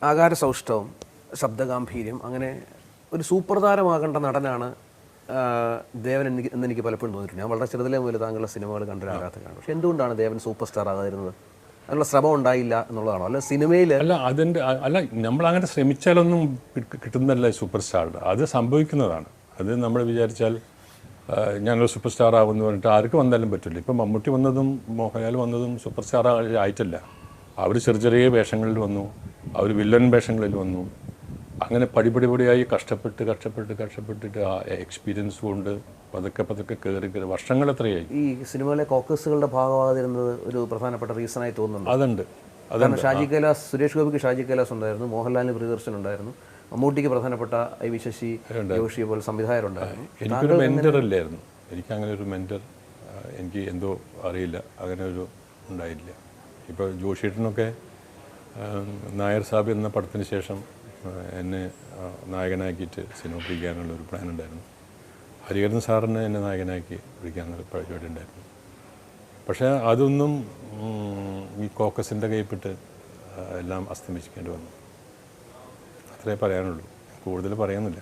ആകാരസൗഷ്ഠവം, ശബ്ദഗാംഭീര്യം, അങ്ങനെ ഒരു സൂപ്പർ താരമാകേണ്ട നടനാണ് ദേവൻ എന്നെനിക്ക് പലപ്പോഴും തോന്നിയിട്ടുണ്ട്. ഞാൻ വളരെ ചെറുതിലെ മുതൽ താങ്കളുടെ സിനിമകൾ കണ്ട ഒരു ആരാധകനാണ്. പക്ഷെ എന്തുകൊണ്ടാണ് ദേവൻ സൂപ്പർ സ്റ്റാർ ആകാതിരുന്നത്? അതിനുള്ള ശ്രമം ഉണ്ടായില്ല എന്നുള്ളതാണോ? അല്ല സിനിമയിൽ അല്ല നമ്മളങ്ങനെ ശ്രമിച്ചാലൊന്നും കിട്ടുന്നതല്ല സൂപ്പർ സ്റ്റാറുടെ. അത് സംഭവിക്കുന്നതാണ്. അത് നമ്മൾ വിചാരിച്ചാൽ ഞാനൊരു സൂപ്പർ സ്റ്റാർ ആകുമെന്ന് പറഞ്ഞിട്ട് ആർക്ക് വന്നാലും പറ്റില്ല. ഇപ്പം മമ്മൂട്ടി വന്നതും മോഹൻലാൽ വന്നതും സൂപ്പർ സ്റ്റാർ ആയിട്ടില്ല. അവർ ചെറിയ ചെറിയ വേഷങ്ങളിൽ വന്നു, അവർ വില്ലൻ വേഷങ്ങളിൽ വന്നു. അങ്ങനെ പടിപടിയായി കഷ്ടപ്പെട്ടിട്ട് ആ എക്സ്പീരിയൻസ് കൊണ്ട് പതുക്കെ കയറി വർഷങ്ങൾ എത്രയായി. ഈ സിനിമയിലെ കോക്കസുകളുടെ ഭാഗമാകാതിരുന്നത് ഒരു പ്രധാനപ്പെട്ട റീസണായി തോന്നുന്നുണ്ട്. അതുണ്ട്. കാരണം ഷാജി കൈലാസ്, സുരേഷ് ഗോപിക്ക് ഷാജി കൈലാസ് ഉണ്ടായിരുന്നു, മോഹൻലാലിന് പ്രിയദർശൻ ഉണ്ടായിരുന്നു, മമ്മൂട്ടിക്ക് പ്രധാനപ്പെട്ട ഐ വി ശശി ജോഷി പോലെ സംവിധായകരുണ്ടായിരുന്നു. എനിക്കൊരു മെൻറ്റർ ഇല്ലായിരുന്നു. എനിക്കങ്ങനെ ഒരു മെൻറ്റർ എനിക്ക് എന്തോ അറിയില്ല, അങ്ങനെ ഒരു ഉണ്ടായില്ല. ഇപ്പോൾ ജോഷിയേട്ടനൊക്കെ നായർ സാബ് എന്ന പടത്തിന് ശേഷം എന്നെ നായകനാക്കിയിട്ട് സിനിമ പിടിക്കാനുള്ളൊരു പ്ലാൻ ഉണ്ടായിരുന്നു. ഹരിഹരൻ സാറിന് എന്നെ നായകനാക്കി പിടിക്കാനൊരു പരിപാടി ഉണ്ടായിരുന്നു. പക്ഷേ അതൊന്നും ഈ കോക്കസിൻ്റെ കൈപ്പെട്ട് എല്ലാം അസ്തമിക്കേണ്ടി വന്നു. അത്രേ പറയാനുള്ളൂ, കൂടുതൽ പറയാനൊന്നുമില്ല.